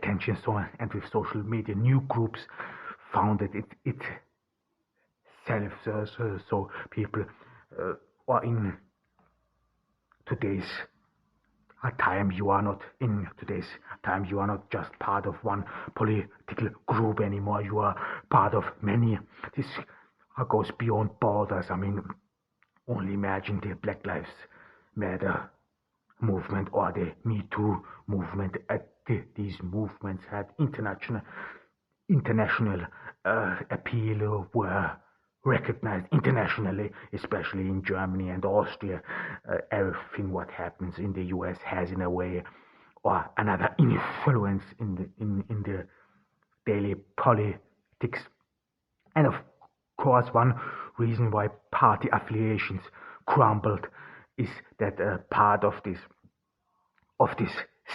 attention. So, and with social media, new groups founded itself. So people are in today's time. You are not in today's time. You are not just part of one political group anymore. You are part of many. This goes beyond borders. I mean, only imagine the Black Lives Matter movement or the Me Too movement. These movements had international appeal, were recognized internationally, especially in Germany and Austria. Everything what happens in the US has, in a way or another, influence in the daily politics. And of course, one reason why party affiliations crumbled is that part of this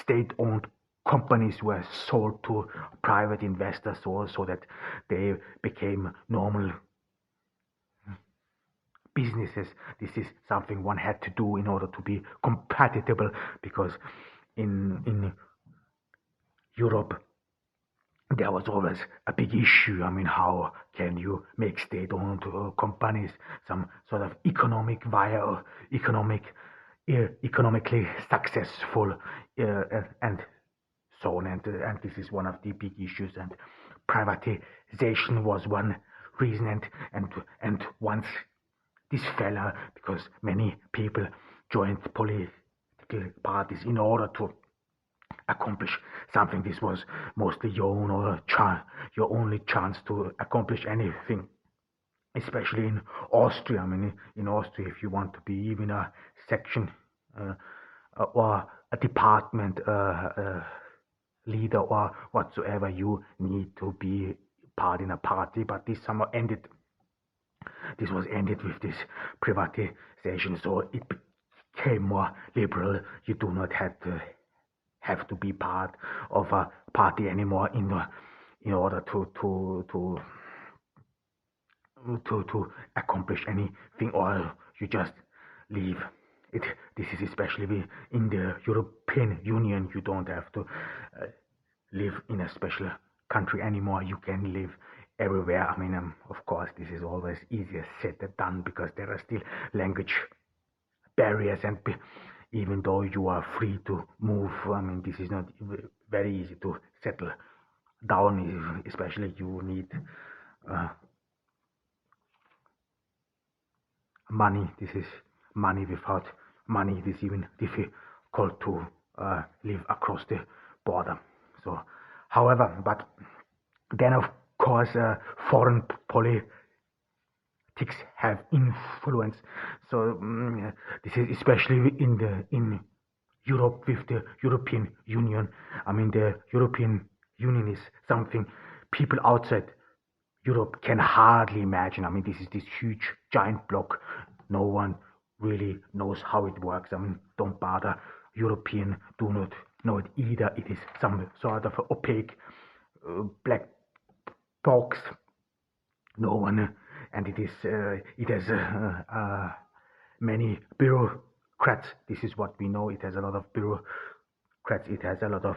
state-owned companies were sold to private investors, so that they became normal businesses. This is something one had to do in order to be compatible, because in Europe there was always a big issue. I mean, how can you make state-owned companies some sort of economically successful, and so on, and this is one of the big issues, and privatization was one reason, and once this fell, because many people joined political parties in order to accomplish something. This was mostly your only chance to accomplish anything, especially in Austria. I mean, in Austria, if you want to be even a section or a department leader or whatsoever, you need to be part in a party. But this somehow ended. This was ended with this privatization, so it became more liberal. You do not have to be part of a party anymore in order to accomplish anything, or you just leave it. This is especially in the European Union. You don't have to live in a special country anymore. You can live everywhere. I mean, of course, this is always easier said than done, because there are still language barriers, and even though you are free to move, I mean, this is not very easy to settle down. Especially you need money. This is money. Without money, it is even difficult to live across the border. So, however, but then of course foreign politics have influence. So this is especially in Europe with the European Union. I mean, the European Union is something people outside Europe can hardly imagine. I mean, this is this huge giant block. No one really knows how it works. I mean, don't bother. European do not know it either. It is some sort of opaque black box. No one, and it has many bureaucrats. This is what we know. It has a lot of bureaucrats. It has a lot of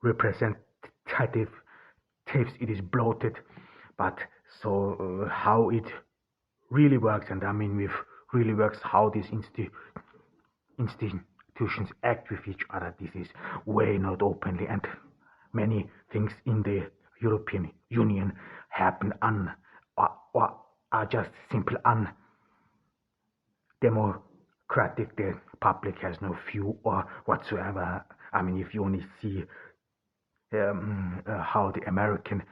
representatives. It is bloated. But so how it really works, and I mean with really works, how these institutions act with each other, this is way not openly, and many things in the European Union happen or are just simple undemocratic. The public has no view or whatsoever. I mean, if you only see how the American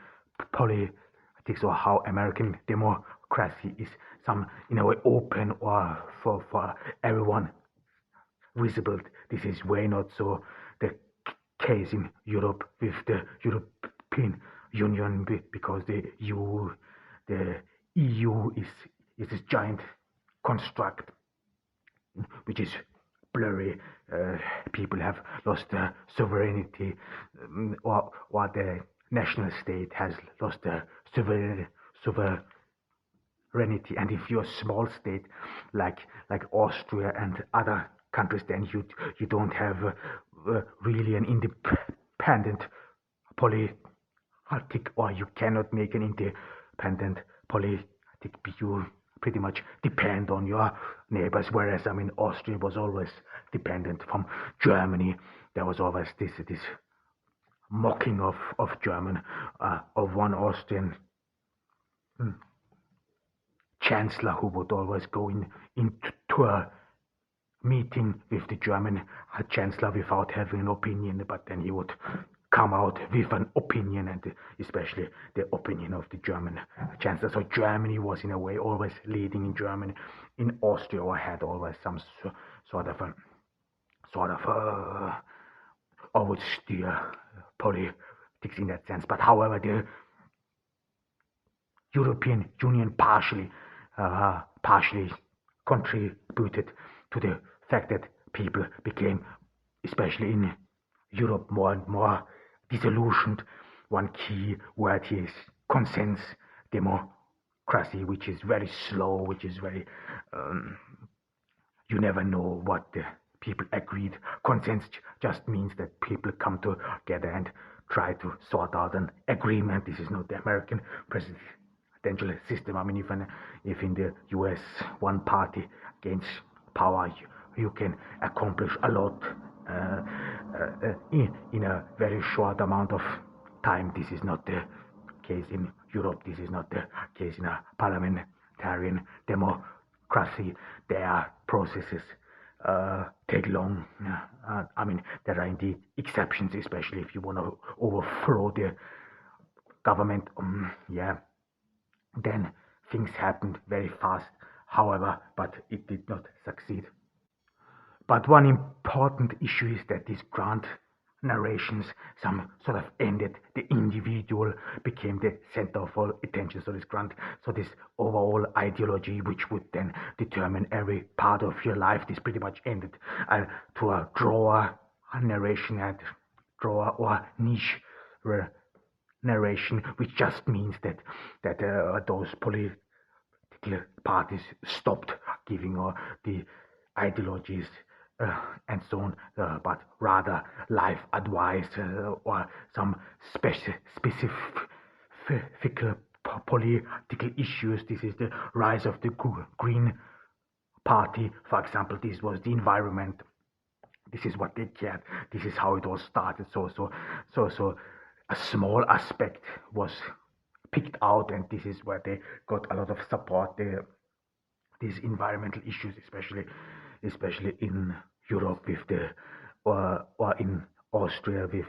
politics or how American democracy is some in a way open or for everyone visible, this is way not so the case in Europe with the European Union, because the EU is this giant construct which is blurry. People have lost their sovereignty, or the national state has lost their sovereignty. And if you're a small state like Austria and other countries, then you don't have really an independent politic, or you cannot make an independent politic. You pretty much depend on your neighbors. Whereas Austria was always dependent from Germany. There was always this mocking of German, of one Austrian chancellor who would always go into a meeting with the German chancellor without having an opinion, but then he would come out with an opinion, and especially the opinion of the German chancellor. So Germany was in a way always leading in Germany, in Austria, or had always some sort of or would steer politics in that sense. But however, the European Union partially contributed to the fact that people became, especially in Europe, more and more disillusioned. One key word here is consens democracy, which is very slow, which is very, you never know what the people agreed. Consens just means that people come together and try to sort out an agreement. This is not the American presidential system. If in the US one party gains power, you can accomplish a lot in a very short amount of time. This is not the case in Europe. This is not the case in a parliamentarian democracy. Their processes take long. There are indeed exceptions, especially if you want to overthrow the government. Then things happened very fast, however, but it did not succeed. But one important issue is that these grand narrations some sort of ended. The individual became the center of all attention. So this overall ideology, which would then determine every part of your life, this pretty much ended to a drawer narration and drawer or niche narration, which just means that those political parties stopped giving the ideologies and so on, but rather life advice or some specific political issues. This is the rise of the Green Party, for example. This was the environment. This is what they cared. This is how it all started. So a small aspect was picked out, and this is where they got a lot of support. These environmental issues, especially in Europe with the or in Austria with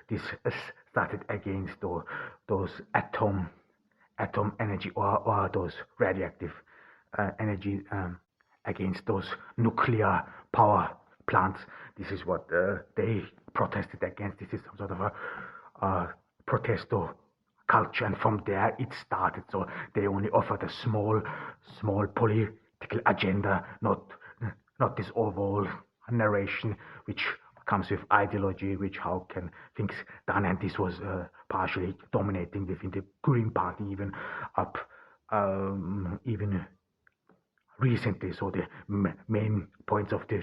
this started against those atom energy or those radioactive energy, against those nuclear power plants. This is what they protested against. This is some sort of a protesto culture, and from there it started. So they only offered a small political agenda, not this overall narration which comes with ideology, which how can things done, and this was partially dominating within the Green Party even up even recently. So the main points of the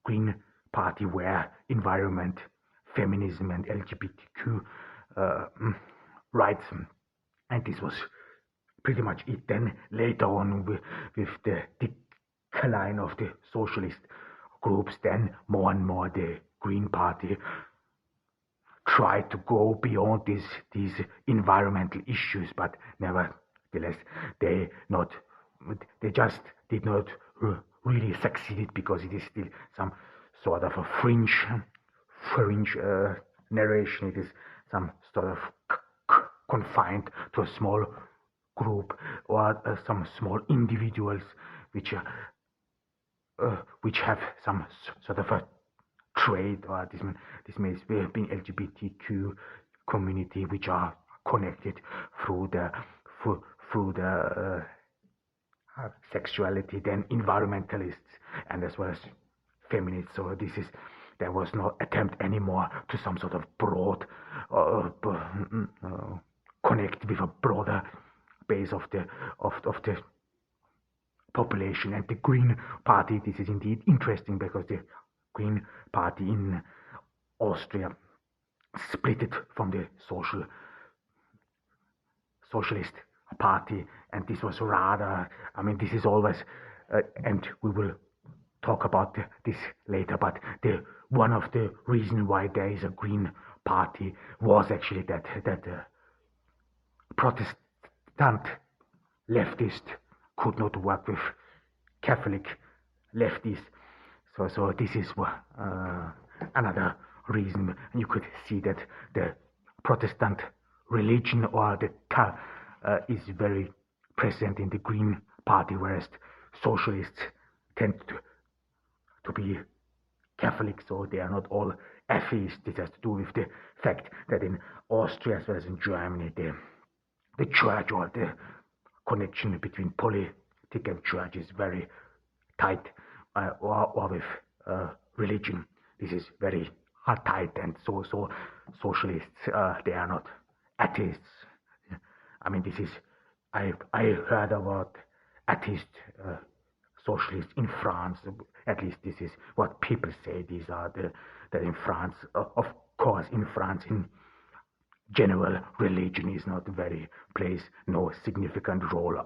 Green Party were environment, feminism, and LGBTQ rights, and this was pretty much it. Then later on, with the decline of the socialist groups, then more and more the Green Party tried to go beyond these environmental issues, but nevertheless they just did not really succeed, because it is still some sort of a fringe narration. It is some sort of confined to a small group or some small individuals which have some sort of a trait, or this may be LGBTQ community, which are connected through the sexuality, then environmentalists, and as well as feminists. So there was no attempt anymore to some sort of broad connect with a broader base of the population. And the Green Party, this is indeed interesting, because the Green Party in Austria split it from the socialist party, and this was rather, I mean, this is always, and we will talk about this later, but the one of the reasons why there is a Green Party was actually that Protestant leftists could not work with Catholic leftists. So this is another reason. And you could see that the Protestant religion or the is very present in the Green Party, whereas socialists tend to be Catholic, so they are not all atheists. This has to do with the fact that in Austria as well as in Germany, the church or the connection between politics and church is very tight, or with religion. This is very tight, and so socialists, they are not atheists. I mean, this is, I heard about atheist socialists in France. At least this is what people say. These are that in France, of course, in France, in general, religion is not very plays no significant role,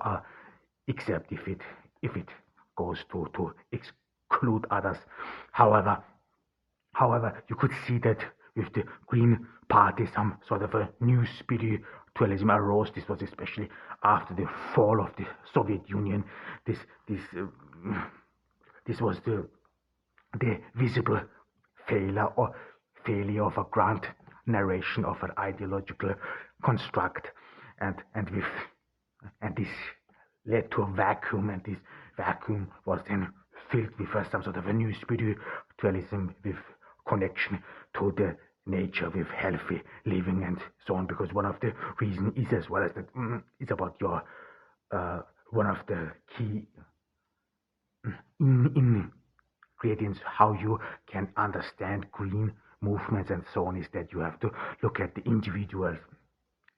except if it goes to exclude others. However, you could see that with the Green Party, some sort of a new spiritualism arose. This was especially after the fall of the Soviet Union. This was the visible failure of a grand narration of an ideological construct, and this led to a vacuum, and this vacuum was then filled with some sort of a new spiritualism with connection to the nature, with healthy living and so on, because one of the reasons is as well as that it's about your one of the key ingredients how you can understand green movements and so on is that you have to look at the individuals.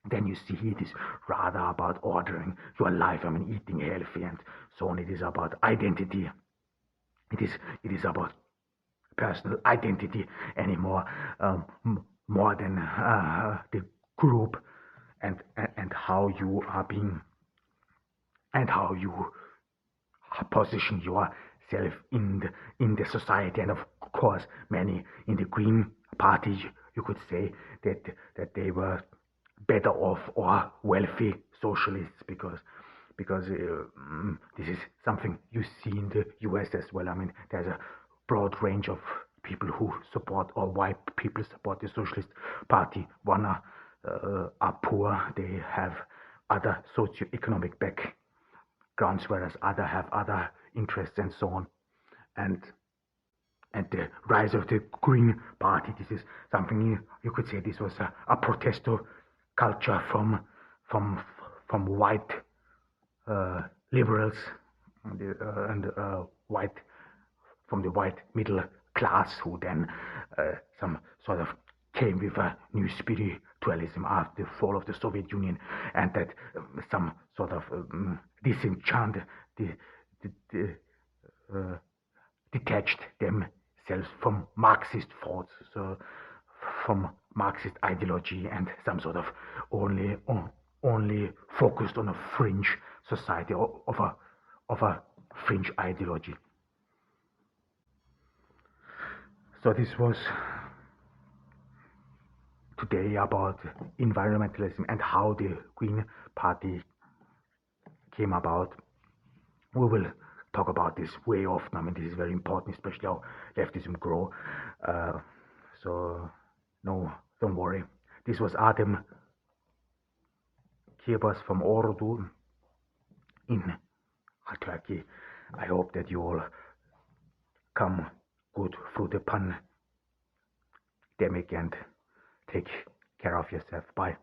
Then you see it is rather about ordering your life, I mean eating healthy and so on. It is about identity. It is about personal identity anymore, more than the group and how you are being and how you position yourself in the society. And of course, many in the Green Party, you could say that they were better off or wealthy socialists, because this is something you see in the US as well. I mean, there's a broad range of people who support, or why people support the Socialist Party. One are poor, they have other socio-economic backgrounds, whereas other have other interests and so on. And the rise of the Green Party, this is something you could say this was a protesto culture from white liberals and white from the white middle class, who then some sort of came with a new spiritualism after the fall of the Soviet Union, and that some sort of disenchant, detached themselves from Marxist thoughts, so from Marxist ideology, and some sort of only focused on a fringe society, of a fringe ideology. So this was today about environmentalism and how the Green Party came about. We will talk about this way often. I mean, this is very important, especially how leftism grow. So no, don't worry. This was Adam Kirbas from Ordu in Turkey. I hope that you all come good through the pandemic and take care of yourself. Bye.